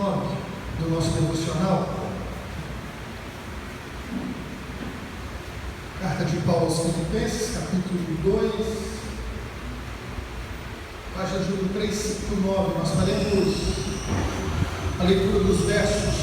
29 do nosso devocional. Carta de Paulo aos Filipenses, capítulo 2, página de número 359. Nós faremos a leitura dos versos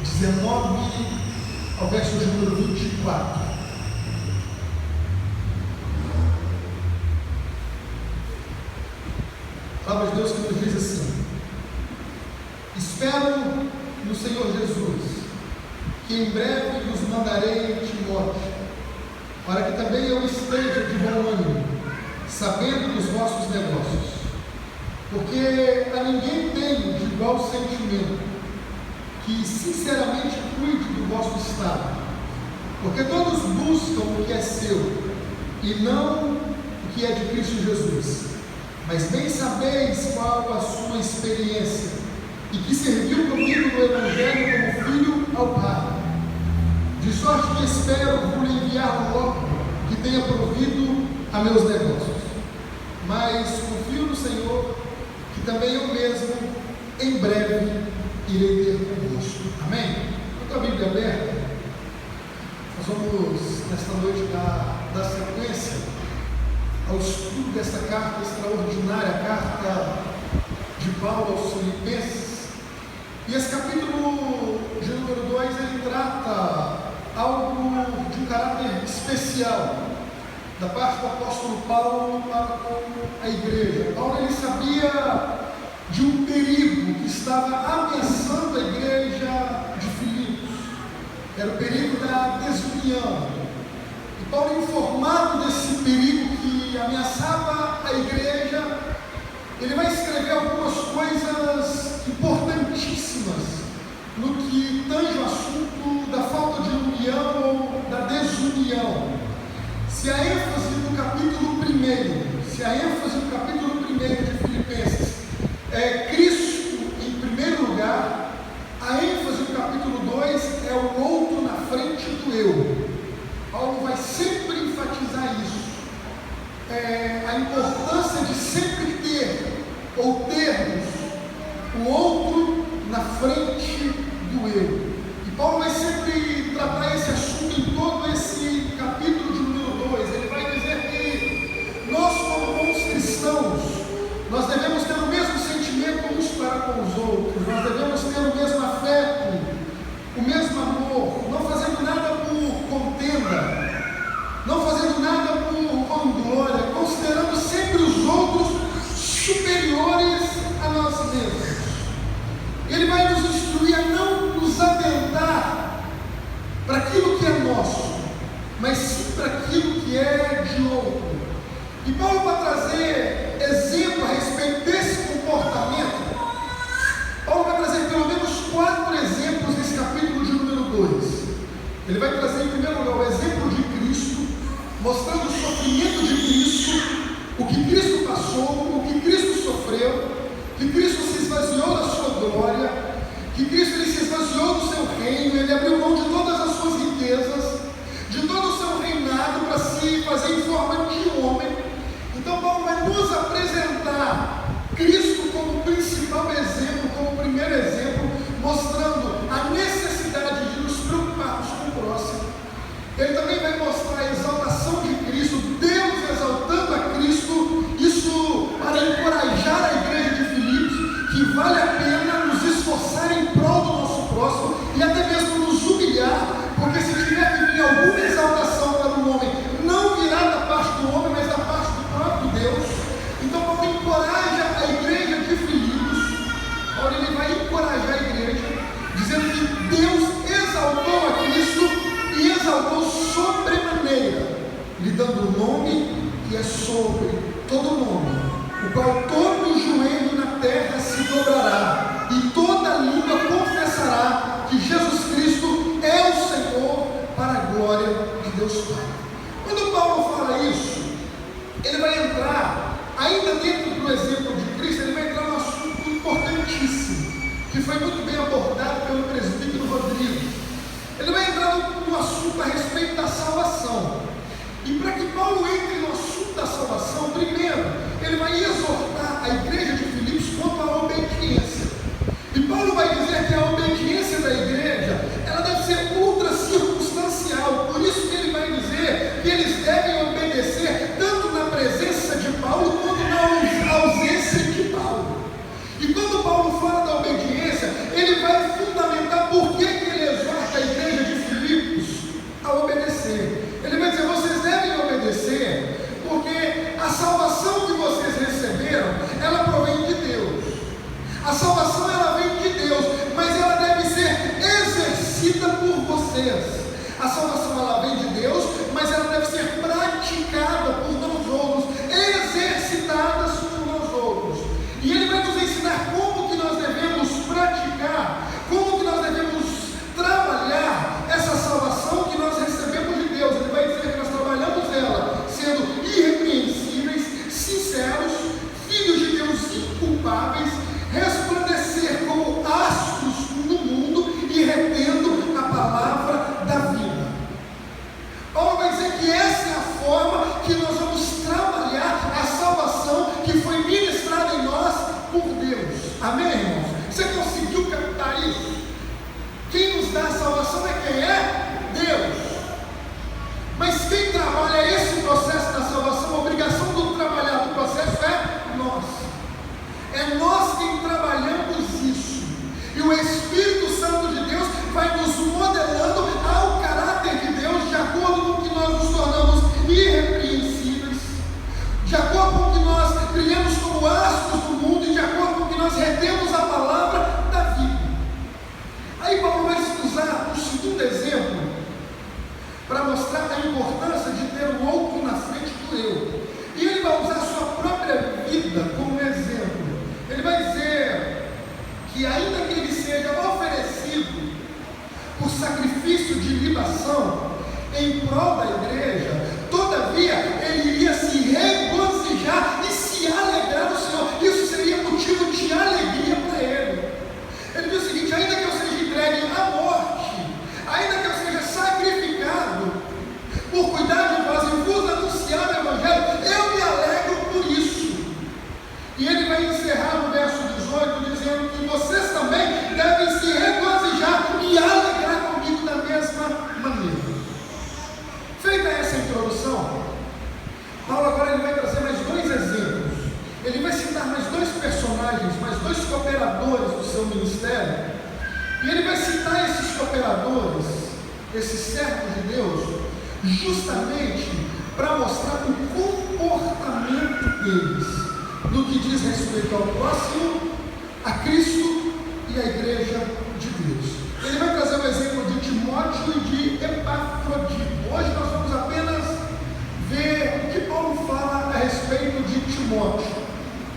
19 ao verso de número 24. A palavra de Deus que nos diz assim: espero no Senhor Jesus, que em breve vos mandarei Timóteo, para que também eu esteja de bom ânimo, sabendo dos vossos negócios, porque a ninguém tenho de igual sentimento, que sinceramente cuide do vosso estado, porque todos buscam o que é seu, e não o que é de Cristo Jesus. Mas bem sabeis qual a sua experiência, e que serviu comigo no Evangelho como filho ao Pai. De sorte que espero por enviar logo, que tenha provido a meus negócios. Mas confio no Senhor, que também eu mesmo, em breve, irei ter convosco. Amém? Com a Bíblia aberta, nós vamos, nesta noite, dar sequência ao estudo dessa carta extraordinária, a carta de Paulo aos Filipenses. E esse capítulo de número 2, ele trata algo de um caráter especial da parte do apóstolo Paulo para com a igreja. Paulo, ele sabia de um perigo que estava ameaçando a igreja de Filipos. Era o perigo da desunião. E Paulo, informado desse perigo que ameaçava a igreja, ele vai escrever algumas coisas importantíssimas no que tange o assunto da falta de união ou da desunião. Se a ênfase do capítulo 1 de Filipenses é Cristo em primeiro lugar, a ênfase do capítulo 2 é o outro na frente do eu. Paulo vai sempre enfatizar isso. A importância de sempre ter ou termos o outro na frente do eu. E Paulo vai sempre tratar esse assunto em todo esse capítulo de número 2. Ele vai dizer que nós, como bons cristãos, nós devemos ter o mesmo sentimento uns para com os outros, nós devemos ter o mesmo afeto, o mesmo amor, não fazendo nada por contenda, não fazendo nada por vanglória, considerando sempre os outros superiores a nós mesmos. Ele vai nos instruir a não nos atentar para aquilo que é nosso, mas sim para aquilo que é de outro. E Paulo vai trazer exemplo a respeito desse comportamento. Paulo vai trazer pelo menos 4 exemplos nesse capítulo de número 2. Ele vai trazer em primeiro lugar o exemplo de Cristo, mostrando o sofrimento de Cristo, o que Cristo passou, o que Cristo sofreu, que Cristo se esvaziou da sua glória, que Cristo ele se esvaziou do seu reino, ele abriu mão de todas as suas riquezas, de todo o seu reinado para se fazer em forma de homem. Então Paulo vai nos apresentar Cristo como principal exemplo, como primeiro exemplo, mostrando a necessidade de nos preocuparmos com o próximo. Ele também vai mostrar a exaltação de Cristo, Deus exaltando a Cristo, isso para encorajar a igreja de Filipos, que vale a pena nos esforçar em prol do nosso próximo e até mesmo nos humilhar, porque se tiver que vir alguma exaltação para o homem, não virá da parte do homem, mas da parte do próprio Deus. Então Paulo encoraja a igreja de Filipos. Paulo ele vai encorajar a igreja, dizendo que Deus exaltou a Cristo e exaltou sobremaneira, lhe dando o nome que é sobre todo nome, o qual todo joelho na terra se dobrará e toda língua confessará que Jesus Cristo é o Senhor, para a glória de Deus Pai. Quando Paulo fala isso, ele vai entrar, ainda dentro do exemplo de Cristo, ele vai entrar num assunto importantíssimo, que foi muito bem abordado pelo presbítero Rodrigo. Ele vai entrar no assunto a respeito da salvação. E para que Paulo entre no assunto da salvação, primeiro, ele vai exortar a igreja de Filipos quanto à obediência. E Paulo vai Amém, irmãos? Você conseguiu captar isso? Quem nos dá a salvação é quem? É Deus. Mas quem trabalha esse processo da salvação, a obrigação do trabalhar do processo é nós. É nós quem trabalhamos isso. E o Espírito Santo de Deus vai nos modelando ao caráter de Deus, de acordo com que nós nos tornamos irrepreensíveis, de acordo com que nós brilhamos como astros do mundo e de acordo com que nós retemos a palavra da vida. Aí Paulo vai usar um segundo exemplo para mostrar a importância de ter o outro na frente do eu. E ele vai usar a sua própria vida como exemplo. Ele vai dizer que ainda que ele seja oferecido por sacrifício de libação em prol da igreja, todavia ele iria se regozijar e se alegrar no Senhor. Isso seria motivo de alegria para ele. Ele diz o seguinte: ainda que eu seja entregue à morte, ainda que eu seja sacrificado por cuidar de vós e vos anunciar o Evangelho, eu me alegro por isso. E ele vai encerrar no verso 18 dizendo que vocês também devem se regozijar e alegrar comigo da mesma maneira. Feita essa introdução, Paulo agora ele vai trazer mais dois exemplos. Ele vai citar mais dois personagens, mais dois cooperadores do seu ministério. E ele vai citar esses cooperadores, esses servos de Deus, justamente para mostrar o comportamento deles no que diz respeito ao próximo, a Cristo e à igreja de Deus. Ele vai trazer o exemplo de Timóteo e de Epafrodito. Hoje nós vamos apenas ver o que Paulo fala a respeito de Timóteo.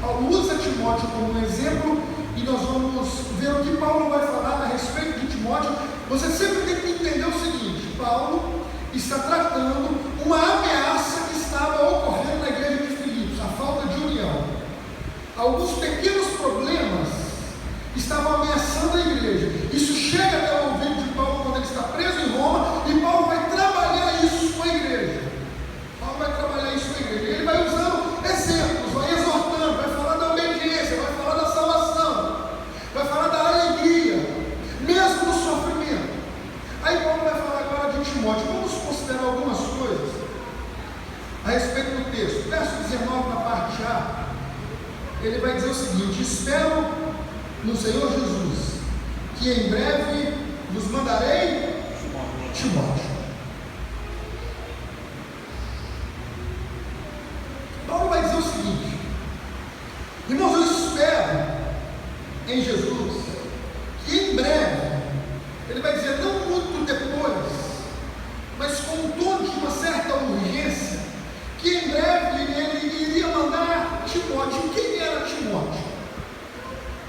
Paulo usa Timóteo como um exemplo e nós vamos ver o que Paulo vai falar a respeito de Timóteo. Você sempre tem que entender o seguinte: Paulo está tratando uma ameaça que estava ocorrendo na igreja de Filipos, a falta de união. Alguns pequenos problemas estavam ameaçando a igreja. Isso chega até o ouvido de Paulo quando ele está preso em Roma, e Paulo vai trabalhar isso com a igreja. Paulo vai trabalhar isso com a igreja. Ele vai usando exemplos, vai exortando, vai falar da obediência, vai falar da salvação, vai falar da alegria, mesmo no sofrimento. Aí Paulo vai falar agora de Timóteo. Vamos considerar algumas coisas a respeito do texto. Verso 19, na parte A, ele vai dizer o seguinte: espero no Senhor Jesus que em breve vos mandarei Timóteo. Paulo vai dizer o seguinte: irmãos, eu espero em Jesus que em breve, ele vai dizer não muito depois, mas com um tom de uma certa urgência, que em breve ele iria mandar Timóteo. Quem era Timóteo?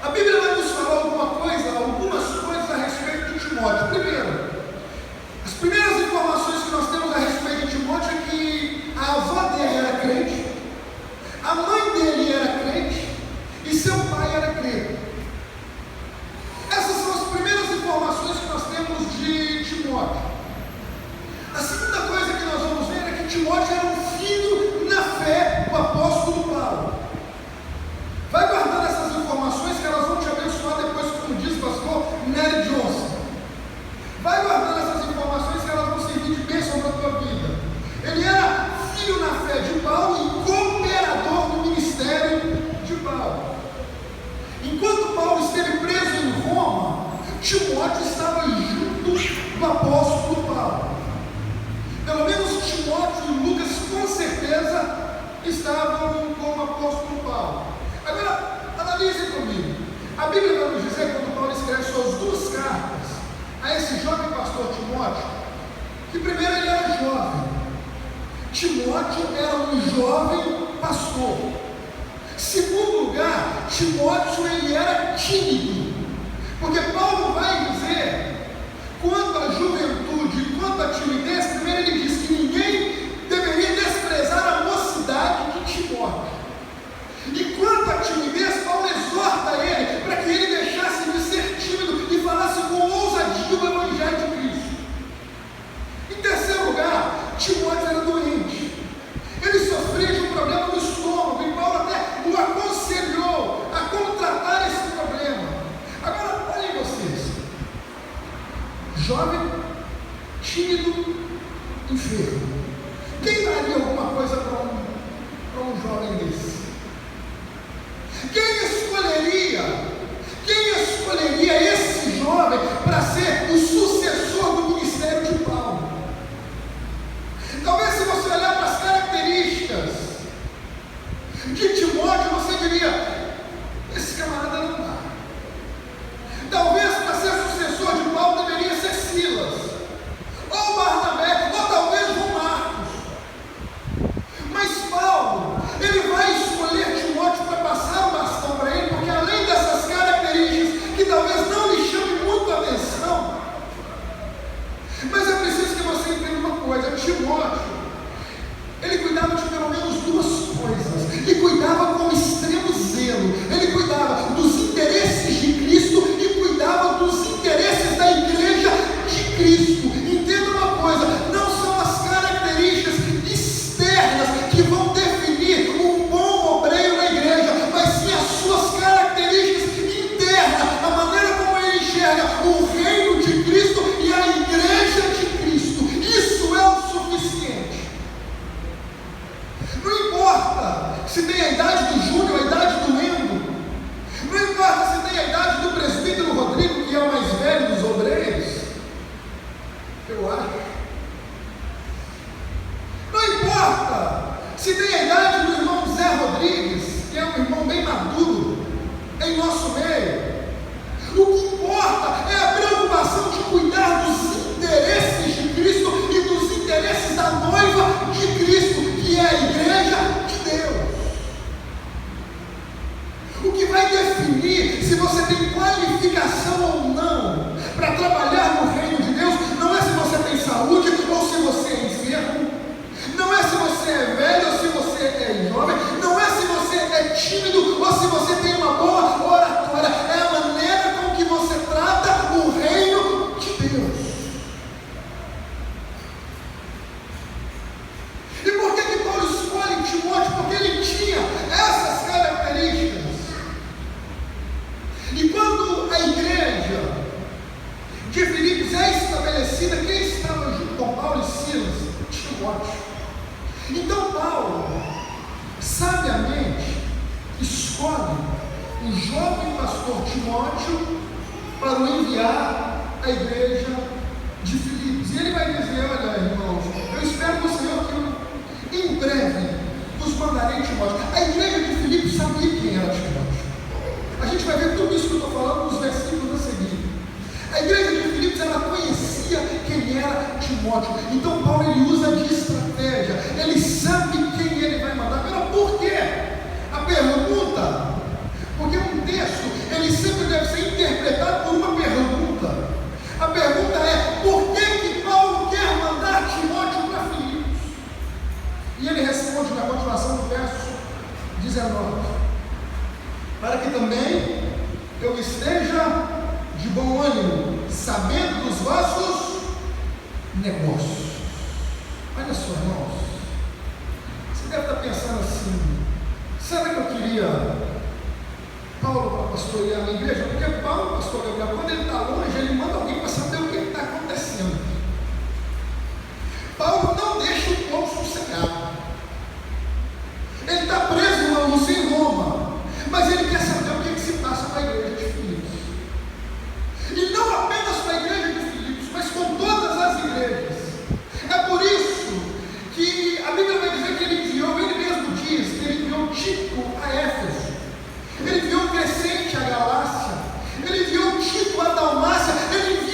A Bíblia vai nos falar algumas coisas a respeito de Timóteo. Primeiro, as primeiras informações que nós temos a respeito de Timóteo é que a avó dele era crente, a mãe dele era crente e seu pai era crente. Essas são as primeiras informações que nós temos de Timóteo. A segunda coisa que nós vamos ver é que Timóteo era um filho na fé do apóstolo Paulo. Vai guardando essas informações que elas vão te abençoar depois, como diz o pastor Nery Johnson. Vai guardando essas informações que elas vão servir de bênção para a tua vida. Ele era filho na fé de Paulo e cooperador do ministério de Paulo. Enquanto Paulo esteve preso em Roma, Timóteo estava junto do apóstolo Paulo. Pelo menos Timóteo e Lucas com certeza estavam com o apóstolo Paulo. Agora, analisem comigo. A Bíblia vai nos dizer, quando Paulo escreve suas duas cartas a esse jovem pastor Timóteo, que primeiro ele era jovem. Timóteo era um jovem pastor. Segundo lugar, Timóteo ele era tímido. Porque Paulo vai dizer, quanto à juventude, quanto à timidez, primeiro ele diz que ninguém deveria desprezar a mocidade de Timóteo. E quanto à timidez, Paulo exorta ele para que ele deixasse de ser tímido e falasse com ousadia o Evangelho de Cristo. Em terceiro lugar, Timóteo era doente. Ele sofria de um problema no estômago, e Paulo até o aconselhou a contratar esse problema. enfermo. Quem daria alguma coisa para um jovem desse? Quem escolheria esse jovem para ser o sucessor do ministério de Paulo? Talvez, se você olhar para as características de Timóteo, você diria: esse camarada não dá. Talvez, para ser sucessor de Paulo, deveria ser Silas, ou Barnabé, ou talvez João Marcos. Mas Paulo, ele vai escolher Timóteo para passar o bastão para ele, porque além dessas características que talvez não lhe chame muito a atenção, mas é preciso que você entenda uma coisa: Timóteo, ele cuidava de pelo menos duas coisas. Ele cuidava com extremo zelo. Ele cuidava dos interesses de Cristo e cuidava dos interesses da igreja de Cristo. Entenda uma coisa: não são as características externas que vão definir um bom obreiro na igreja, mas sim as suas características internas, a maneira como ele enxerga o reino de Cristo e a igreja de Cristo. Isso é o suficiente. Não importa se tem a idade do Júnior, a idade do Endo, não importa se tem a idade do presbítero Rodrigo, que é o mais velho dos obreiros, eu acho. Não importa se tem a idade do irmão Zé Rodrigues, que é um irmão bem maduro em nosso meio. O que importa é a preocupação de cuidar dos interesses de Cristo e dos interesses da noiva de Cristo, que é a igreja de Deus. O que vai definir se você tem qualificação ou não para trabalhar no reino de Deus não é se você tem saúde ou se você é enfermo, não é se você é velho ou se você é jovem, não é se você é tímido ou se você tem uma boa oratória, é a maneira com que você trata o reino de Deus. E por que Paulo escolhe Timóteo? Porque ele tinha essas características. E quando a igreja de Filipos é estabelecida, quem estava junto com Paulo e Silas? Timóteo. Então Paulo, sabiamente, escolhe o jovem pastor Timóteo para o enviar à igreja de Filipos. E ele vai dizer: olha, irmãos, eu espero no Senhor que em breve vos mandarei Timóteo. A igreja de Filipos sabia quem era Timóteo. A gente vai ver tudo isso que eu estou falando nos versículos a seguir. A igreja de Filipos, ela conhecia quem era Timóteo. Então Paulo, ele usa de estratégia. Ele sabe quem ele vai mandar. Mas por quê? A pergunta, porque um texto, ele sempre deve ser interpretado por uma pergunta. A pergunta é: por que Paulo quer mandar Timóteo para Filipos? E ele responde na continuação do verso 19: para que também eu esteja de bom ânimo, sabendo dos vossos negócios. Olha só, irmãos, você deve estar pensando assim: será que eu queria Paulo para pastorear a igreja? Porque Paulo, pastor Gabriel, quando ele está longe, ele manda alguém para saber o que está acontecendo. Paulo não deixa o povo sossegado. Ele está preso, irmãos, em Roma, mas ele quer saber o que se passa com a igreja de Filipos. E não apenas com a igreja de Filipos, mas com todas as igrejas. É por isso que a Bíblia vai dizer que ele enviou, ele mesmo diz que ele enviou Tito a Éfeso, ele enviou Crescente a Galácia, ele enviou Tito a Dalmácia, ele enviou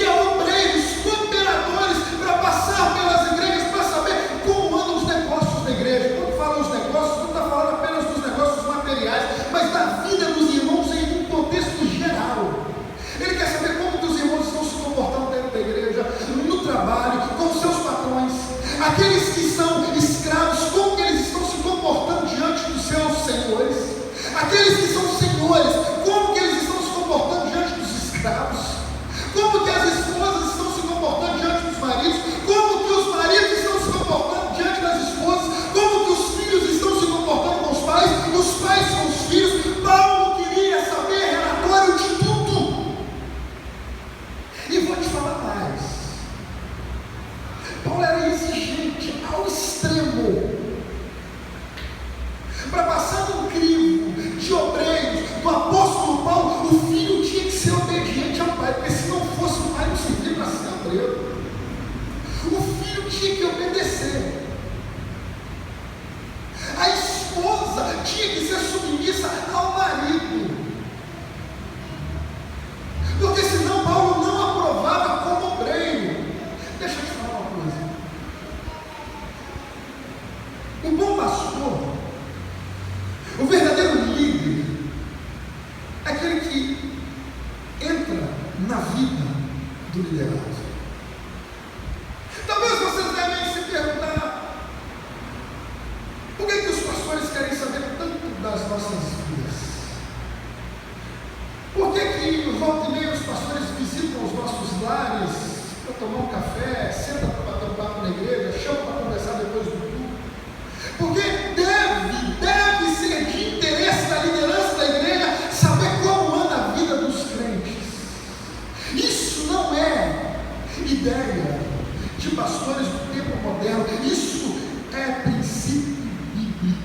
na vida do liderado. Talvez vocês devem se perguntar: por que os pastores querem saber tanto das nossas vidas? Por que volta e meia os pastores visitam os nossos lares para tomar um café, senta para bater um papo na igreja, chama para conversar depois do culto? Porque deve ser de interesse da liderança da igreja saber como anda a vida dos crentes. Isso não é ideia de pastores do tempo moderno, isso é princípio bíblico.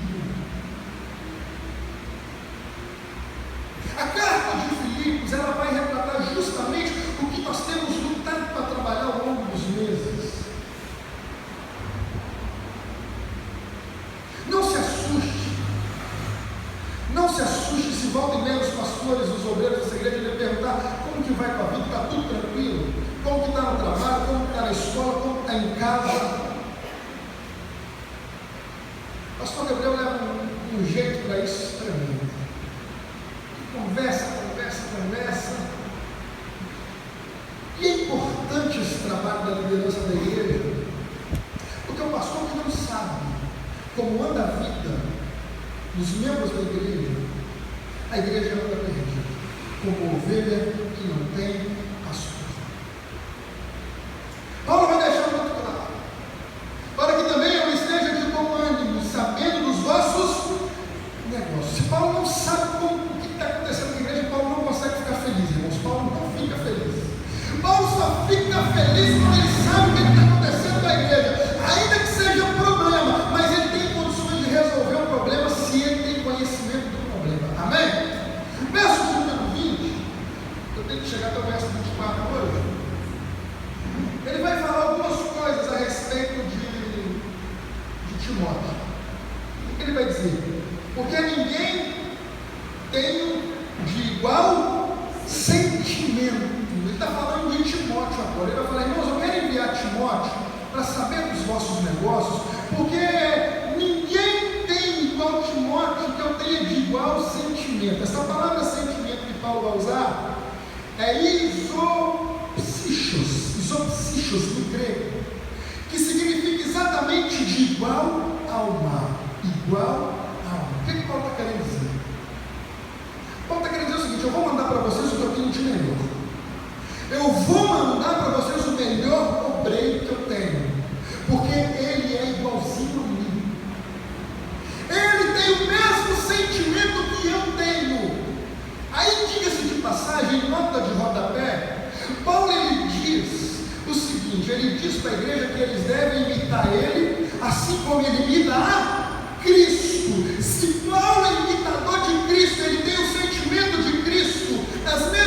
A carta de Filipos, ela vai retratar justamente o que nós temos lutado para trabalhar ao longo dos meses. Não se assuste se volta e meia os pastores, os obreiros dessa igreja lhe perguntar como que vai com a vida, está tudo tranquilo, como que está no trabalho, como que está na escola, como que está em casa. O pastor Gabriel leva um jeito para isso tremendo. Conversa. E é importante esse trabalho da liderança da igreja, porque o pastor que não sabe como anda a vida dos membros da igreja, a igreja anda perdida, como ovelha que não tem pastor. Paulo vai deixar muito claro, para que também eu esteja de bom ânimo, sabendo dos vossos negócios. Se Paulo não sabe o que está acontecendo na igreja, Paulo não consegue ficar feliz, irmãos. Paulo não fica feliz. Paulo só fica feliz quando ele sabe o que está acontecendo na igreja, ainda que seja um problema, mas ele tem condições de resolver o problema se ele tem conhecimento do problema. Amém? Verso número 20, eu tenho que chegar até o verso 24 hoje. Ele vai falar algumas coisas a respeito de Timóteo. O que ele vai dizer? Porque ninguém tem de igual sentimento. Ele está falando de Timóteo agora. Ele vai falar: irmãos, eu quero enviar Timóteo para saber dos vossos negócios, porque ninguém tem igual Timóteo que eu tenha de igual sentimento. Essa palavra sentimento que Paulo vai usar é isopsichos no grego, que significa exatamente de igual alma. Igual alma. O que Paulo está querendo dizer? Paulo está querendo dizer o seguinte: eu vou mandar para vocês o que eu tenho de melhor. Eu vou mandar para vocês o melhor obreiro que eu tenho, porque ele é igualzinho a mim. Ele tem o mesmo sentimento que eu tenho. Aí, diga-se de passagem, em nota de rodapé, Paulo ele diz o seguinte: ele diz para a igreja que eles devem imitar ele, assim como ele imita a Cristo. Se Paulo